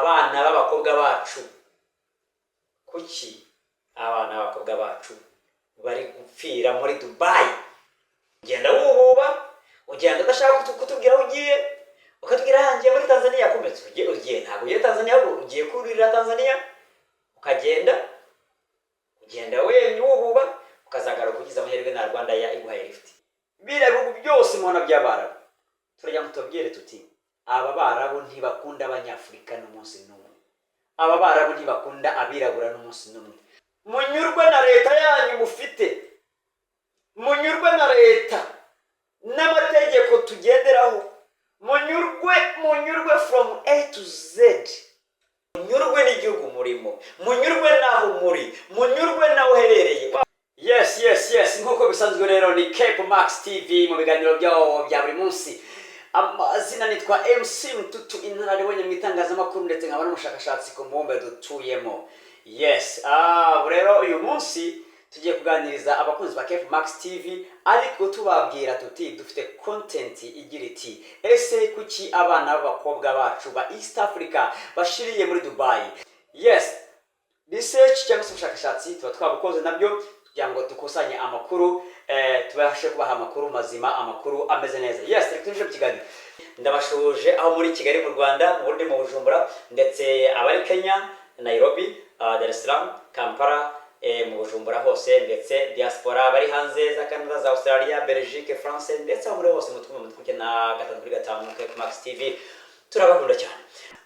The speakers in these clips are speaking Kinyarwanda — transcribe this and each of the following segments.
abana b'abakobwa bacu. Kuki abana b'abakobwa bacu bari gupfira muri Dubai? Ugenda wububa, ugenda udashaka kutubwira aho ugiye, ukatubwira hangiye muri Tanzania. Kometse ugiye ntabwo ugiye Tanzania, ugiye kurira Tanzania, ukagenda wenyine wububa, ukazagaruka ugize amahirwe na Rwanda ya iguhaye lift. Bira bihugu byose mubona by'Abarabu, turajya mutubwire tuti aba Barabu ntibakunda Abanyafurika n'umunsi n'umwe, aba Barabu ntibakunda abirabura n'umunsi n'umwe. Munyurwe na leta yanyu mufite, munyurwe na leta n'amategeko tugenderaho, munyurwe from A to Z, munyurwe n'igihugu murimo, munyurwe naho muri, munyurwe naho herereye. Yes, nkuko bisanzwe rero ni Cape Max TV mu biganiro byawo bya buri munsi. Amazina nitwa MC Mtutu, inararibonye mu itangazamakuru ndetse nkaba n'umushakashatsi ku Mwumve dutuyemo. Yes, rero uyu munsi tugiye kuganiriza abakunzi ba Cape Max TV, ariko tubabwira tuti dufite content igira iti ese kuki abana b'abakobwa bacu ba East Africa bashiriye muri Dubai. Yes, research cyangwa se ubushakashatsi tuba twabukoze nabyo kugira ngo dukusanye amakuru, tubashe kubaha amakuru mazima, amakuru ameze neza. Yes, tuje mu kiganiro. Ndabashuje aho muri Kigali mu Rwanda, mu Burundi, mu Bujumbura, ndetse abari Kenya, Nairobi, Dar es Salaam, Kampala, mu Bujumbura hose, ndetse diaspora bari hanze za Canada, za Australia, Belgique, France, ndetse aho muri hose mutwe na gatanu kuri gatanu Cape Max TV. Turabakunda cyane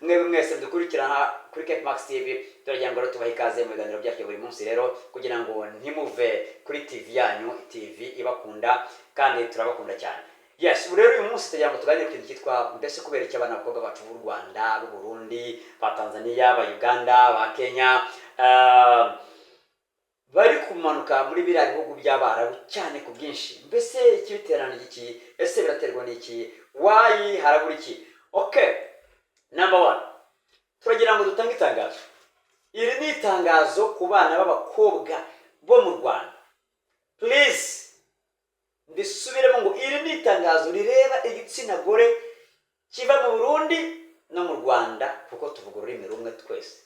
mwebwe mwese dukurikirana kuri Cape Max TV. Turagira ngo tubahe ikaze mu biganiro byacu buri munsi rero, kugira ngo ntimuve kuri TV yanyu, TV ibakunda kandi turabakunda cyane. Yes, rero uyu munsi tugira ngo tuganire ku kintu cyitwa mbese kubera iki abana b'abakobwa bacu b'u Rwanda, b'u Burundi, ba Tanzania, ba Uganda, ba Kenya bari kumanuka muri biriya bihugu by'Abarabu cyane ku bwinshi. Mbese ikibiterana iki? Ese biraterwa n'iki? Why harabura iki? Okay, number 1, turagira ngo dutange itangazo. Iri ni itangazo ku bana b'abakobwa bo mu Rwanda. Please, mbisubiremo ngo iri ni itangazo rireba igitsina gore kiva mu Burundi no mu Rwanda, kuko tuvuga ururimi rumwe twese.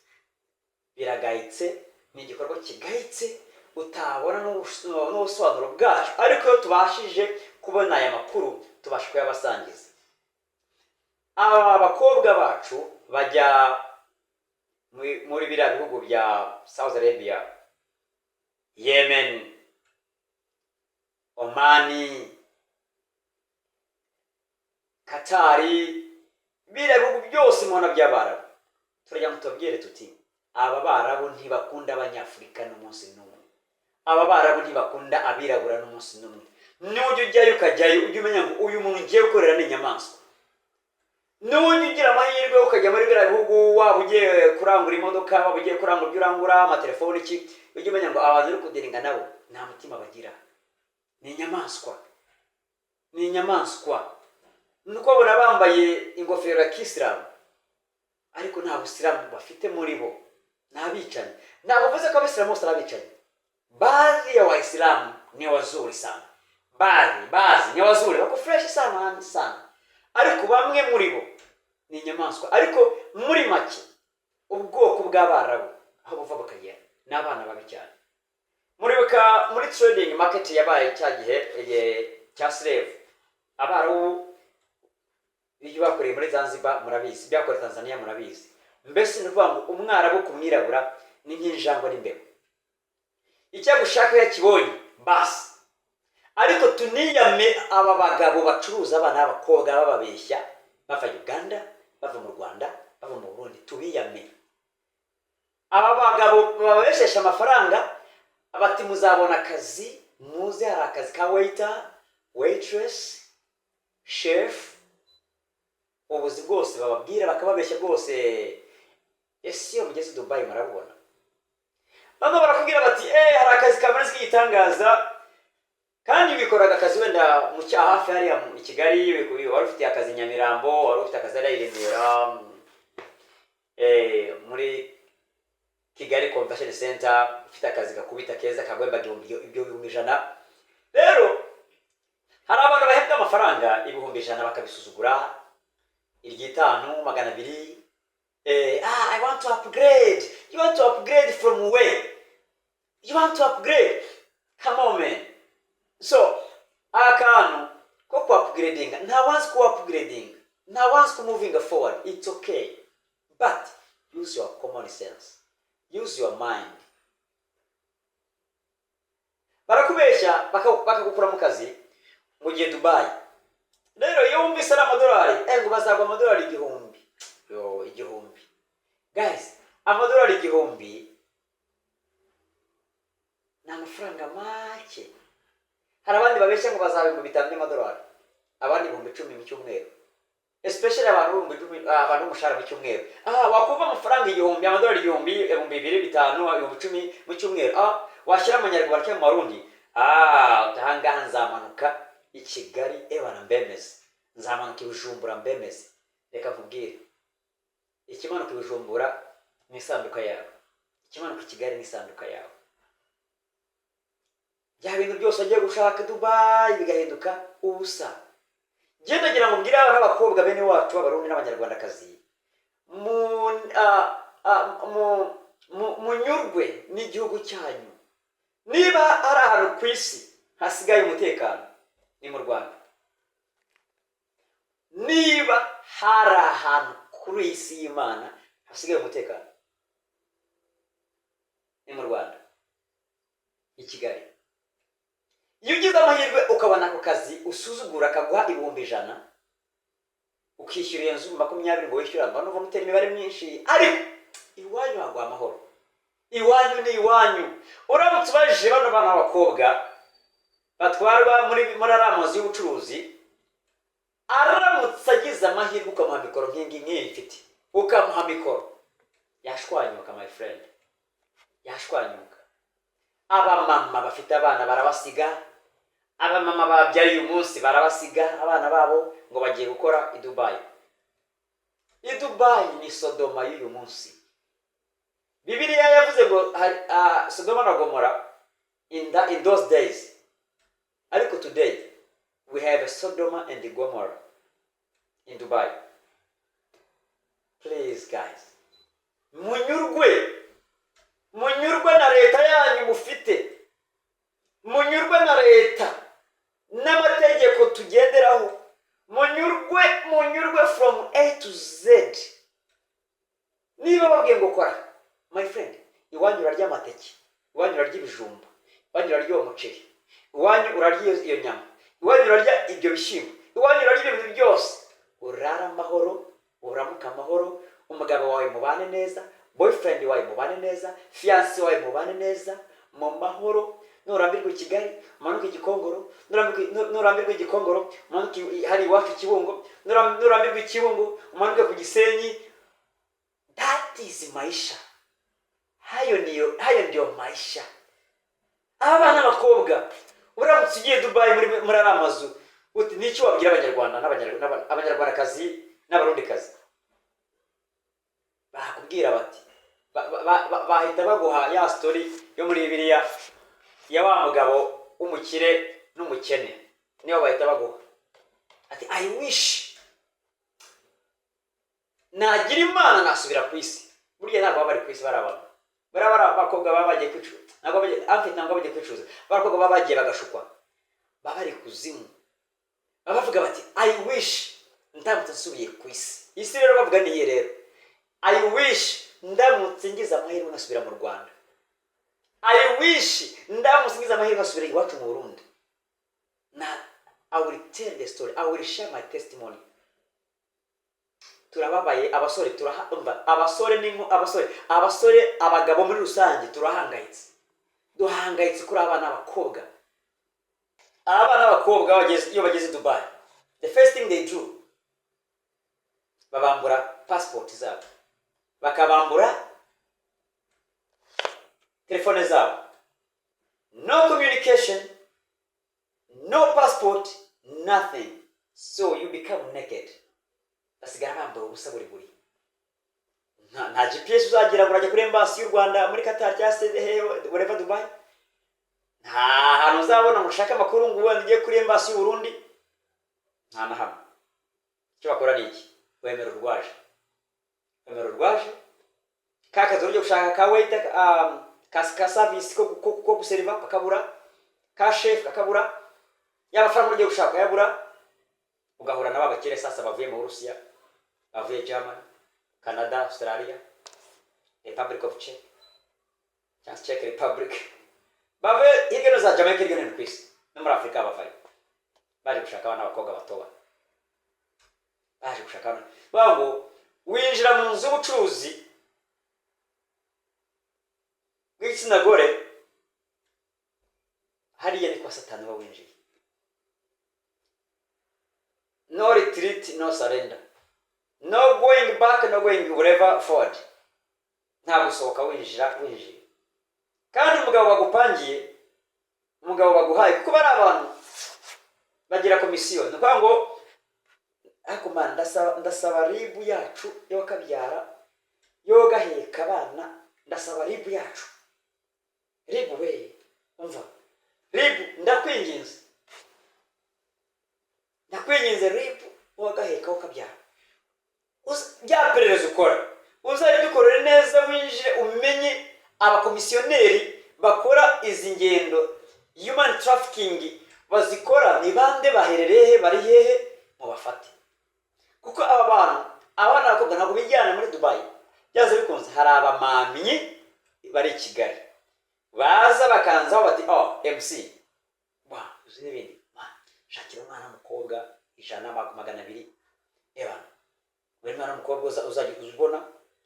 Biragayitse, ni igikorwa kigayitse utabona n'ubusobanuro bwacu, ariko iyo tubashije kubona aya makuru tubasha kuyabasangiza. Aba bakobwa bacu bajya muri biriya bihugu bya Saudi Arabia, Yemen, Omani, Katari, biriya bihugu byose mubona by'Abarabu. Turajya mutubwire tuti aba Barabu ntibakunda Abanyafurika n'umunsi n'umwe, aba Barabu ntibakunda abirabura n'umunsi n'umwe. N'ujya ujyayo ukajyayo ujye umenya ngo uyu muntu ugiye gukorera ni inyamaswa. N'ujya ugira amahirwe ukajya muri biriya bihugu, waba ugiye kurangura imodoka, waba ugiye kurangura ibyo urangura, amatelefoni iki, ujye umenya ngo abantu uri kudiringa nabo nta mutima bagira, ni inyamaswa, ni inyamaswa. Nuko babona bambaye ingofero ya Kisilamu, ariko nta Busilamu bafite muri bo, nta bicanyi. Ntabwo mvuze ko Abisilamu bose ari abicanyi. Baadhi ya Waislamu ni wazuri sana, baadhi ni wazuri, wako fresh sana, ariko bamwe muri bo ni inyamaswa. Ariko muri make ubwoko bw'Abarabu aho buva bakagera ni abana babi cyane. Muri trading market yabaye cya gihe cya slave, Abarabu iyo bakoreye muri Zanzibar murabizi, byakoreye Tanzania murabizi. Mbese ni kuvuga ngo umwarabu ku mwirabura ni nk'injangwe n'imbeho, icyo gushaka yakibonye basi. Ariko tuniyame aba bagabo bacuruza abana b'abakobwa bababeshya, bava Uganda, bava mu Rwanda, bava mu Burundi, tubiyame. Aba bagabo babeshesha amafaranga, abati muzabona akazi, muze hari akazi ka waiter, waitress, chef, ubuzi bwose bababwira bakababeshya bwose. Ese iyo mugeze Dubai marabona, bano barakubwira bati hari akazi kamanitse k'igitangaza, kandi bikoraga akazi wenda mu cyaha hafi hariya mu Kigali, wari ufite akazi Nyamirambo, wari ufite akazi ari Remera, muri Kigali Convention Center ufite akazi gakubita keza kagwemba ibihumbi 100. Rero hari abantu bahembwa amafaranga ibihumbi 100 bakabisuzugura, 500, 200, I want to upgrade. You want to upgrade from where? You want to upgrade? Come on, man. So, akantu ko upgrading, nta one's ko upgrading, nta one's ko moving forward. It's okay. But use your common sense. Use your mind. Barakubesha bakagukura mu kazi mu gihe Dubai. Rero iyo wumvise ari amadolari, ngo bazagwa amadolari 1000. Yo, 1000. Guys, amadolari 1000 ni amafaranga make. Hari abandi babeshya ngo bazaba 5,000 by'amadolari, abandi 10,000 mu cyumweru, especially abantu 10,000, abantu umushahara mu cyumweru. Wakuva amafaranga 1000, amadolari 1000, 2,500, 10,000 mu cyumweru. Washyira amanyarwanda cyangwa amarundi. Utahangaha nzamanuka i Kigali ebana mbemeze, nzamanuka i Bujumbura mbemeze. Reka nkubwire, ikimanuka i Bujumbura ni isanduka yawe, ikimanuka i Kigali ni isanduka yawe. Bya bintu byose agiye gushaka Dubai bigahinduka ubusa. Genda gira ngo mbwire abana n'abakobwa bene wacu b'abarundi n'abanyarwandakazi, munyurwe n'igihugu cyanyu. Niba ari ahantu ku isi hasigaye umutekano, ni mu Rwanda. Niba hari ahantu kuri isi y'Imana hasigaye umutekano, ni mu Rwanda, i Kigali. Iyo ugize amahirwe ukabona ako kazi usuzugura akaguha 100,000, ukishyura iyo nzu 20 ngo wishyura, nuva mutera imibare myinshi, ariko iwanyu hagwa amahoro. Iwanyu ni iwanyu. Uramutse ubajije bano bana b'abakobwa batwarwa muri amazu y'ubucuruzi, aramutse agize amahirwe ukamuha mikoro nk'iyi mfite, ukamuha mikoro, yashwanyuka my friend, yashwanyuka. Abamama bafite abana barabasiga, abamama babyaye uyu munsi barabasiga abana babo ngo bagiye gukora i Dubai. I Dubai ni Sodoma y'uyu munsi. Bibiliya yavuze ngo Sodoma na Gomora in those days. Ariko today we have a Sodoma and a Gomorrah in Dubai. Please guys, munyurwe na leta yanyu mufite, munyurwe na leta n'amategeko tugenderaho, munyurwe from A to Z. Niba babwiye ngo kora, my friend, iwanyu urarya amateke, iwanyu urarya ibijumba, iwanyu urarya uwo muceri, iwanyu urarya iyo nyama, iwanyu urarya ibyo bishyimbo, iwanyu urarya ibintu byose. Urara amahoro, uramuka amahoro, umugabo wawe mubane neza, boyfriend wawe mubane neza, fiancé wawe mubane neza, mu mahoro. Nurambirwa i Kigali, manuka Igikongoro, nurambirwa Igikongoro, manuka hari iwacu Kibungo, nurambirwa Kibungo, manuka ku Gisenyi. That is maisha. Hayo ndio maisha. Abana n'abakobwa uramutse ugiye Dubai muri amazu, uti nicyo wabwira abanyarwanda n'abanyarwandakazi n'abarundikazi? Bakubwira bati bahita baguha ya story yo muri Bibiliya ya wa mugabo umukire n'umukene, niyo bahita baguha ati I wish nagira Imana nasubira ku isi. Buriya ntabwo bari ku isi, barabara abakobwa babagiye kwicuza, ntabwo bagiye kwicuza, abakobwa babagiye bagashukwa, babari kuzimu, bavuga bati I wish ndamutse nsubiye ku isi. Isi rero bavuga niye rero, I wish ndamutse ngize amahirwe nasubira mu Rwanda, I wish ndamutse ngize amahirwe nasubira iwacu mu Burundi. I will tell the story, I will share my testimony. Turababaye abasore, turahumva abasore abagabo muri rusange turahangayitse, duhangayitse kuri abana n'abakobwa. Abana n'abakobwa iyo bageze Dubai, the first thing they do, babambura passport zabo, bakabambura telefone zabo. No communication, no passport, nothing. So you become naked. Basigara bambura ubusa buri. Nta GPS uzagira ngo urajya kuri embassy y'u Rwanda muri Qatar cyangwa wherever Dubai. Nta hantu uzabona ngo ushaka amakuru ngo ubundi ugiye kuri embassy y'u Burundi. Nta na hamwe. Icyo bakora ni iki? Wemera urwaje. nomero rwaje kakazi uryo gushaka ka waiter ka service ko guseriva kakabura ka chef kakabura y'amafaranga uryo gushaka yabura ugahura n'ababakire sasa bavuye mu Burusiya bavuye Germany Canada Australia Republic of Czech just Czech Republic bavuye hirya za Jamaica hirya no kwisi no muri Afrika bavuye baje gushaka abana abakobwa batoba baje gushaka abana bango winjira mu nzu y'ubucuruzi bw'igitsina gore hariya ni kwa Satani bawinjiye no retreat no surrender no going back no going wherever forward nta gusohoka winjira kandi umugabo bagupangiye umugabo baguhaye kuko bari abantu bagira komisiyo no kwango ariko man ndasaba ribu yacu yo kabyara yo gaheka abana ndasaba ribu yacu ribu we umva ribu ndakwinginze ribu wagaheka ukabyara byaperereza ukora uzari dukorere neza winjire umenye abakomisiyoneri bakora izi ngendo human trafficking bazikora ni bande baherereye bari hehe mu bafate kuko aba bantu abana bakobwa ntabwo bijyana muri Dubai byaze bikunze hari abamamyi bari Kigali baza bakanza bati MC uzi n'ibindi shakira umwana w'umukobwa 100 eba we mwana w'umukobwa uzajya uzibona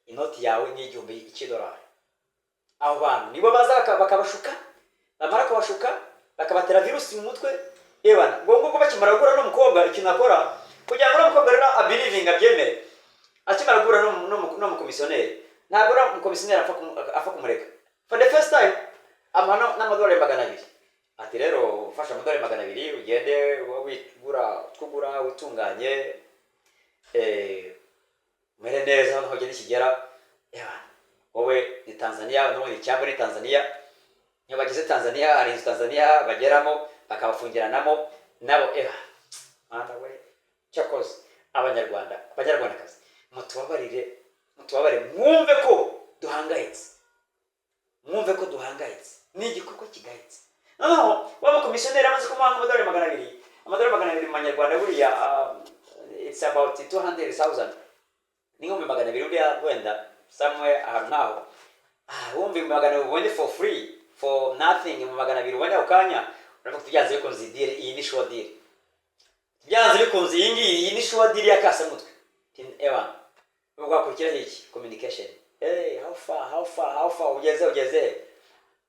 inoti yawe ni $1,000 abo bantu nibo baza bakabashuka bamara kubashuka bakabatera virusi mu mutwe eba ngo bakimara gukora n'umukobwa ikintu akora kugira ngo n'umukobwa rero abiliving abyemere akimara gukora no mu komisioneri ntabwo no mu komisioneri afa kumureka for the first time amano n'amadolari 200 ati rero ufasha amadolari 200 ugende wigura witunganye mere neza aho ugenda kigera wowe ni Tanzania no ni cyangwa ni Tanzania niyo bageze Tanzania ari Tanzania bageramo bakabafungiranamo nabo mwana we cyakoze abanyarwandakazi mutubabarire mwumve ko duhangayitse ni igikorwa kigayitse waba komisioneri amaze kumuhanga $200 $200 mu Manyarwanda buriya it's about 200,000 ningo mu $200 uriya wenda somewhere ahantu wumva $200 ubonye for free for nothing mu $200 ubonye ukanya urako tujyanze bikunze idire iyi ni show deal byanze bikunze iyi ni show deal yakasa mutwe ubwo kurikira iki communication how far ugeze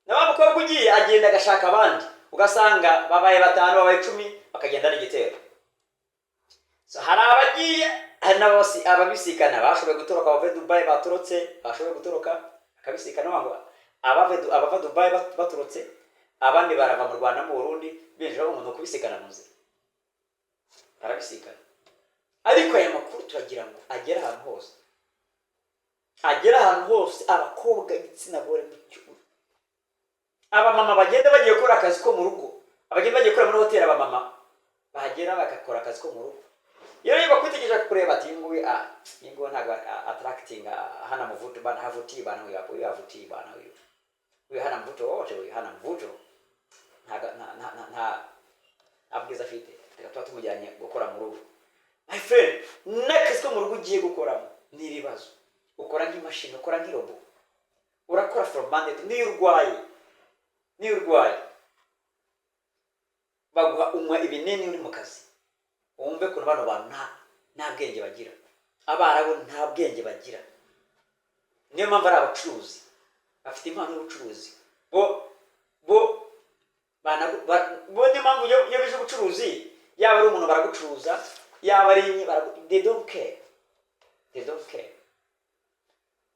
n'abakobwa ugiye agenda agashaka abandi ugasanga babaye 5 babaye 10 bakagenda n'igitero so hari abagiye hari n'abasi ababisikana bashoboye gutoroka abave Dubai baturotse bashoboye gutoroka akabisikana wango abava Dubai baturotse abandi barava mu Rwanda mu Burundi binjira umuntu kubisikana mu nzira arabisikana ariko aya makuru turagira ngo agera ahantu hose abakobwa igitsina gore mu cyugo abamama bagenda bagiye gukora akazi ko mu rugo abagenda bagiye gukora muri hoteli abamama bahagera bagakora akazi ko mu rugo iyo niba kwitegereje kureba ati ingo ntago attracting hana muvuto bana havuti bana uyu havuti bana uyu hana mvuto wote uyu hana mvuto nta abwiza afite tuba tumujyanye gukora mu rugo my friend n'akazi ko mu rugo ugiye gukoramo ni ibibazo ukora nk'imashini ukora nk'irobo urakora from Monday niyo urwaye baguha umwa ibinini uri mu kazi wumve ko bano bantu nta bwenge bagira abarabo nta bwenge bagira niyo mpamvu ari abacuruzi bafite impano y'ubucuruzi bo niyo mpamvu iyo bije ubucuruzi yaba ari umuntu baragucuruza yaba ari they don't care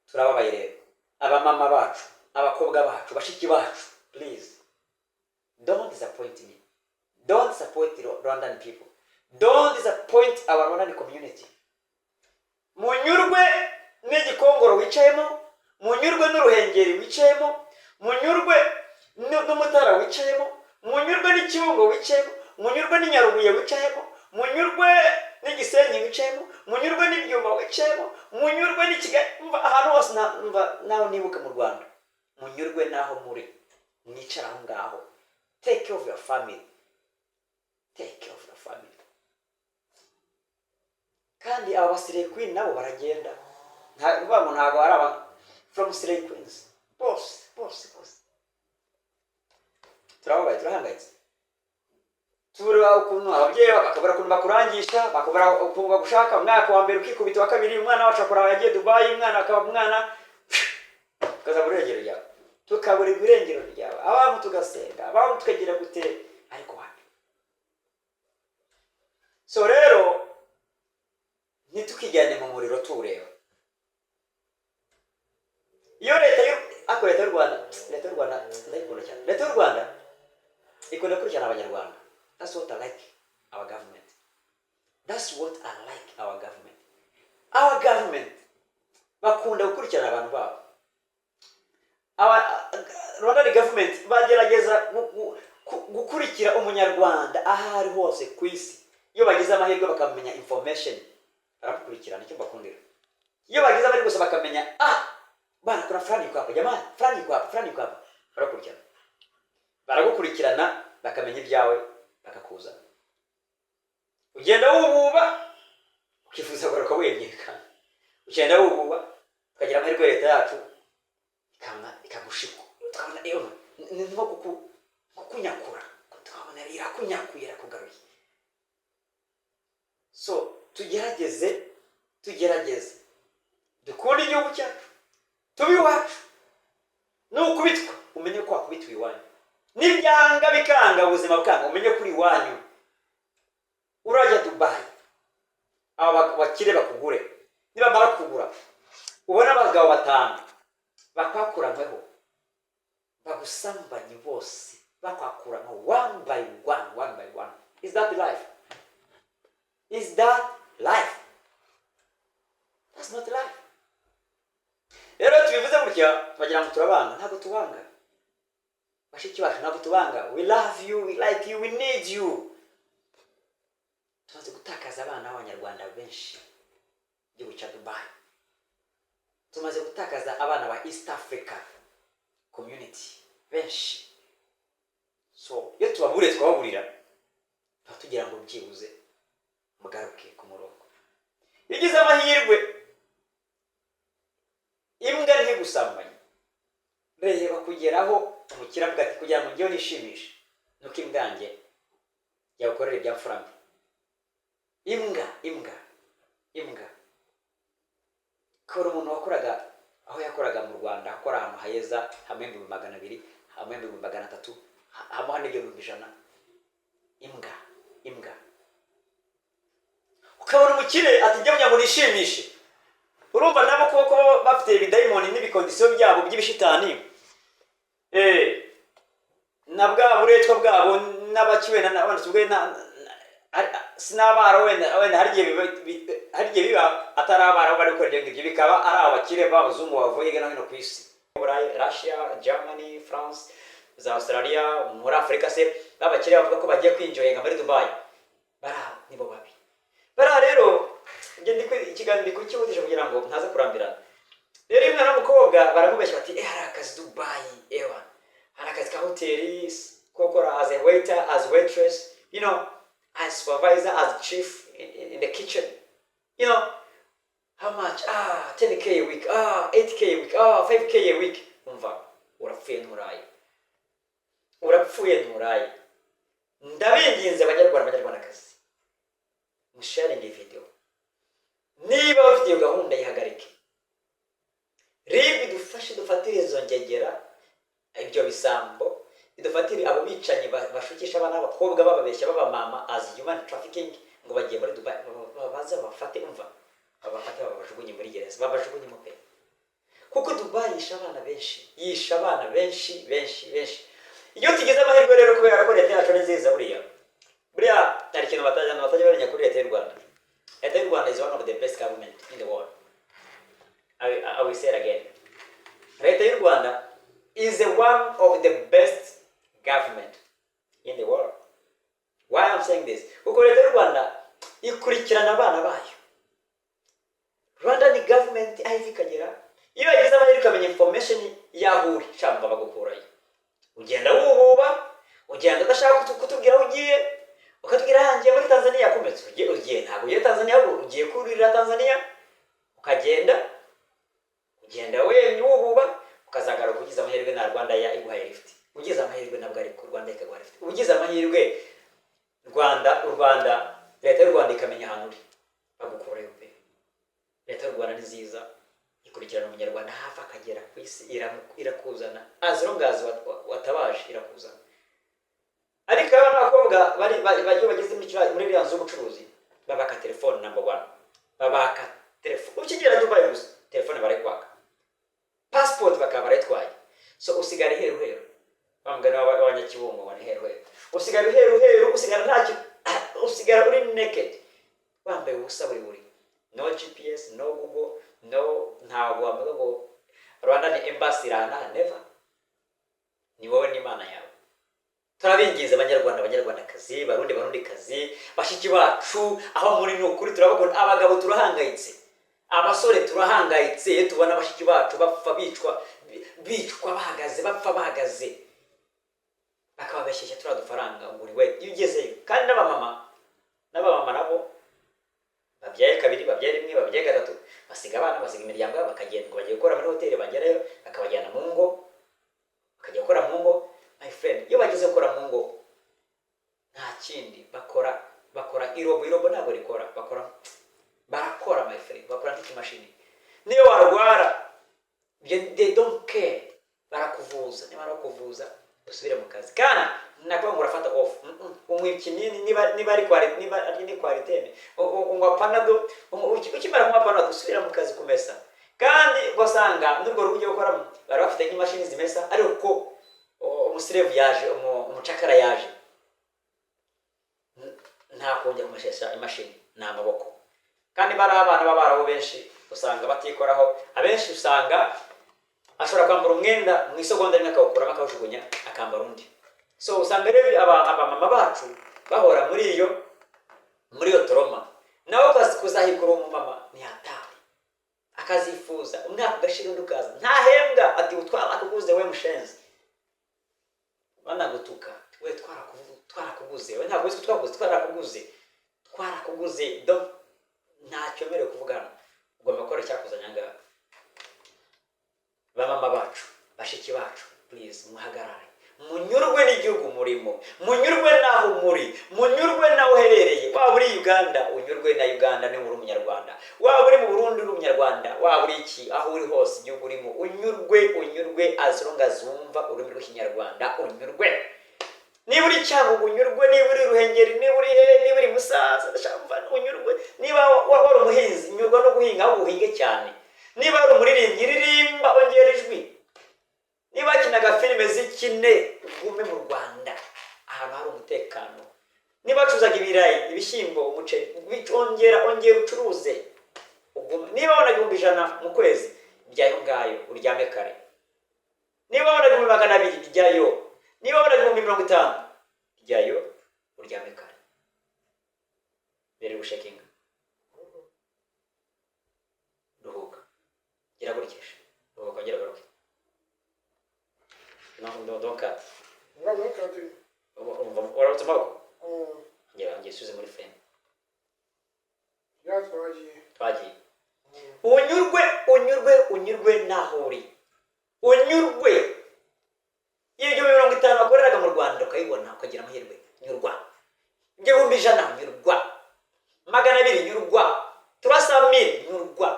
turababaye rero abamama bacu abakobwa bacu bashiki bacu please don't disappoint me don't disappoint the Rwandan people don't disappoint our Rwandan community munyurwe n'igikongoro wicayemo munyurwe n'uruhengeri wicayemo munyurwe n'umutara wicayemo munyurwe n'ikibungo wicayemo munyurwe n'inyarubuye wicayemo munyurwe n'igisenyi wicayemo, munyurwe n'ibyuma wicayemo, munyurwe n'ikigali, ahantu hose naho nibuka mu Rwanda, munyurwe naho muri, mwicara aho ngaho. Take care of your family. Take care of your family. Kandi aba basireye queen nabo baragenda. Ntabwo ari aba from Slay Queens. Boss. Turahangayitse. Tureba ukuntu ababyeyi bakabura ukuntu bakurangisha, bakabura ukuntu bagushaka, umwaka wa mbere ukikubita wa kabiri, umwana wacu akora yagiye Dubai, umwana akaba umwana kaza burengero ryawe. Tukabura ibirengero ryawe. Abantu tugasenga, abantu tukagira gute, ariko wapi. So rero nitukijyane mu muriro tureba. Iyo leta y'u Rwanda ndayikunda cyane. Leta y'u Rwanda ikunda kurikirana abanyarwanda. That's what I like our government. That's what I like our government. Our government bakunda gukurikirana abantu babo. Rwanda government bagerageza gukurikira umunyarwanda ahari hose ku isi. Iyo bagize amahirwe bakamenya information, barakurikirana icyo bakundira. Iyo bagize amahirwe gusa bakamenya bana kuna fulani kwa jamani, fulani kwa barakurikirana. Baragukurikirana bakamenya ibyawe bakakuza. Ugenda wububa ukifuza garuka wenyeka. Ugenda wububa ukagira amahirwe leta yacu ikagushika. Tukabona iyo nimo kukunyakura. Tukabona irakunyakuye kugaruye. So tugerageze dukunda igihugu cyacu, tubi wacu. Nukubitwa umenye ko akubitwa iwanyu, nibyanga bikanga ubuzima bwanga umenye kuri iwanyu. Urajya Dubai aba bakire bakugure, niba barakugura ubona abagabo batanu bakwakuranweho, bagusambanye bose bakwakuranweho one by one. Is that life? Is that life? That's not life. Rero tubivuze gutya bagira ngo turabanga, ntabwo tubanga. Bashiki bacu ntabwo tubanga. We love you, we like you, we need you. Tumaze gutakaza abana b'abanyarwanda benshi igihugu cya Dubai. Tumaze gutakaza abana ba East Africa community benshi. So iyo tubabure twababurira tugira ngo byibuze mugaruke ku murongo. Igize amahirwe imbwa ntigusambanye, reba kugeraho umukira bwa ati kugira ngo njyewe nishimishe nuko imbwange yakorera ibya frame. Imbwa kora umuntu wakoraga aho yakoraga mu Rwanda, akora ahantu hayeza hamwe mu 200, hamwe mu 300, hamwe n'ibyo 100. Imbwa ukabona umukire ati njye ngo nishimishe. Urumva nabo kuko bafite ibidayimoni n'ibikondisiyo byabo by'ibishitani. Nabwa buretwa bwabo n'abakiwe n'abana tubwe sinabara wenda harigiye biba atarabara bari gukora ibyo bikaba ari abakire b'abazungu bavuye gana hino ku isi. Russia, Germany, France, za Australia, muri Afrika se babakire bavuga ko bagiye kwinjoyinga muri Dubai. Bara nibo babi. Bara rero ikiganiro kuri cyihutisha kugira ngo ntaza kurambirana. Rero imwe n'umukobwa baramubeshya bati hari akazi Dubai, hari akazi ka hoteli kokora as a waiter, as waitress, as supervisor, as chief in the kitchen. How much? 10k a week, 8k a week, 5k a week. Umva urapfuye nturaye. Ndabinginze abanyarwandakazi musharing video. Niba ufite gahunda yihagarike. Ribi dufashe dufatire izo ngegera ibyo bisambo, idufatire abo bicanyi bashukisha abana b'abakobwa bababeshya babamama as human trafficking ngo bagiye muri Dubai, babaza bafate abafate babajugunye muri gereza, babajugunye mu pe. Kuko Dubai yisha abana benshi. Iyo tugeze amahirwe rero kubera ko leta yacu nziza buriya hari ikintu batajya bamenya kuri leta y'u Rwanda. Leta y'u Rwanda is one of the best government in the world. I will say it again. Leta y'u Rwanda is one of the best government in the world. Why I'm saying this? Kuko leta y'u Rwanda ikurikirana abana bayo. Rwanda ni government aho ikagera iyo yagize amahirwe ikamenya information yahuri cyangwa bagukurayo. Ugenda wububa, ugenda udashaka kutubwira aho ugiye, ukatubwira hangiye muri Tanzania yakometse. Ugiye ntabwo ugiye Tanzania, ugiye kurira Tanzania, ukagenda we wububa, ukazagaruka ugize amahirwe na Rwanda ya iguhaye lift. Ugize amahirwe nabwo ari ku Rwanda ikaguha lift. Ugize amahirwe u Rwanda leta y'u Rwanda ikamenya ahantu uri bagukurayo pe. Leta y'u Rwanda ni nziza, ikurikirana umunyarwanda hafi akagera ku isi, irakuzana as long as watabaje irakuzana. Ariko abana bakobwa bari bageze muri biriya nzu y'ubucuruzi babaka telefone number 1, babaka telefone ukigera Dubai gusa telefone barayikwaka, passport bakaba barayitwaye. So usigara heru bamugana abanyakibungo bane heru usigara heru usigara ntacyo, usigara uri naked wambaye ubusa buri. No GPS, no Google, no ntabwo wambaye ngo Rwanda ni embassy rana, never. Ni wowe n'Imana yawe. Turabingiza abanyarwandakazi, barundi kazi, bashiki bacu aho muri n'ukuri turabakora. Abagabo turahangayitse, abasore turahangayitse, tubona bashiki bacu bapfa bicwa bahagaze bakababeshyeshya turadufaranga nguri we yugezeyo. Kandi n'abamama nabo babyaye kabiri, babyaye rimwe, babyaye gatatu, basiga abana, basiga imiryango, bakagenda ngo bagiye gukora muri hoteli, bagerayo bakabajyana mu ngo, bakajya gukora mu ngo. My friend, iyo bageze gukora mu ngo nta kindi bakora irobo ntabwo rikora, barakora my friend, bakora nk'ikimashini. Niyo warwara they don't care, barakuvuza. Niba barakuvuza usubire mu kazi, kandi nakwa ngurafata off umwikinini niba ari quality ungwa panado ukimara kumwa panado usubira mu kazi kumesa. Kandi gusanga nurwo rujye gukora bari bafite nk'imashini zimesa, ariko umusireve yaje, umucakara yaje, nta kongera kumeshesha imashini n'amaboko. Kandi bari abana b'abaraho benshi usanga batikoraho, abenshi usanga ashobora kwambara umwenda mu isegonda rimwe akawukuramo akawujugunya akambara undi. So usanga rero abamama bacu bahora muri iyo toroma. Nawe kuzahikura umumama ni hatari, akazifuza umwaka ugashira undi ukaza ntahembwa, ati twarakuguze we mushenzi, banagutuka we twarakuguze, we ntabwo wese twarakuguze do ntacyo mere kuvugana. Ugomba gukora cyakuzanya ngaha. Bamama bacu, bashiki bacu, please muhagarare, munyurwe n'igihugu murimo, munyurwe naho muri, munyurwe naho uherereye. Waba uri Uganda unyurwe na Uganda ni muri umunyarwanda, waba uri mu Burundi uri umunyarwanda, waba uri iki aho uri hose igihugu urimo unyurwe as long as wumva ururimi rw'ikinyarwanda unyurwe. Niba uri Cyangugu unyurwe, niba uri Ruhengeri, niba uri Musaza ndashaka unyurwe. Niba wari umuhinzi unyurwa no guhinga aho uhinge cyane. Niba ari umuririmbyi ririmba ongera ijwi. Niba kinaga filime zikine ugume mu Rwanda ahantu hari umutekano. Niba cuzaga ibirayi, ibishyimbo, umuceri ongera ucuruze. Niba wanaga 100 mu kwezi byayo ngayo uryame kare. Niba wanaga 200 byayo. Niba wanaga 50 byayo uryame kare. Bere gushekinga. Ruhuka. Gira gurikisha. Ruhuka gira garuke. Donka. Ora utamako. Ngiye suze muri frame. Twagiye. Unyurwe naho uri. Unyurwe. Iyo 50 bakoreraga mu Rwanda ukayibona ukagira amahirwe. Nyurwa. 100 nyurwa. 200 nyurwa. 300 nyurwa.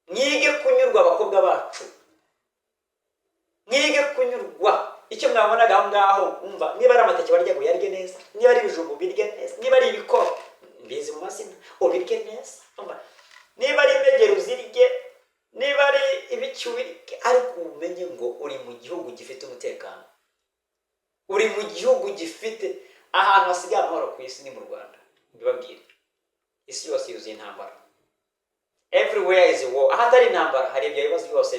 Mwige kunyurwa abakobwa bacu. Mwige kunyurwa. Icyo mwabonaga aho ngaho umva, niba ari amateke barya ngo yarye neza, niba ari ibijumbu birye neza, niba ari ibikoro mbizi mu mazina ubirye neza, umva, niba ari impegero uzirye, niba ari ibicyubirye, ariko umenye ngo uri mu gihugu gifite umutekano, uri mu gihugu gifite ahantu hasigaye amahoro ku isi ni mu Rwanda. Mbibabwire, isi yose yuzuye intambara, everywhere is war. Ahatari intambara hari ibyo bibazo byose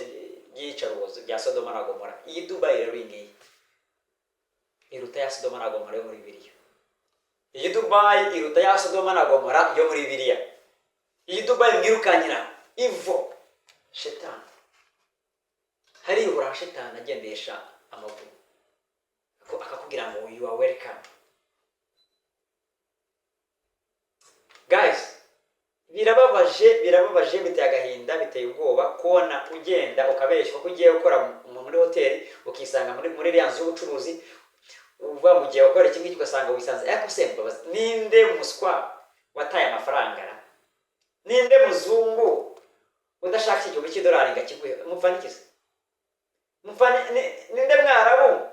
byicarubozo bya Sodoma na Gomora. Iyi Dubai rero ingiye iruta ya Sodoma na Gomora yo muri Bibiliya. iyi Dubai iruta ya Sodoma na Gomora yo muri Bibiliya. Iyi Dubai mwirukanyira ivo shetani. Harihura shetani agendesha amaguru akakubwira ngo you are welcome. Guys, birababaje biteye agahinda, biteye ubwoba kubona ugenda ukabeshywa ko ugiye gukora muri hoteli ukisanga muri iriya nzu y'ubucuruzi, uvuga ngo ugiye gukora iki ngiki ugasanga wisanze ariko se mbabazi, ninde muswa wataye amafaranga? Ninde muzungu udashaka $1,000 ngakiguhe? Mupfanikize ninde mwarabu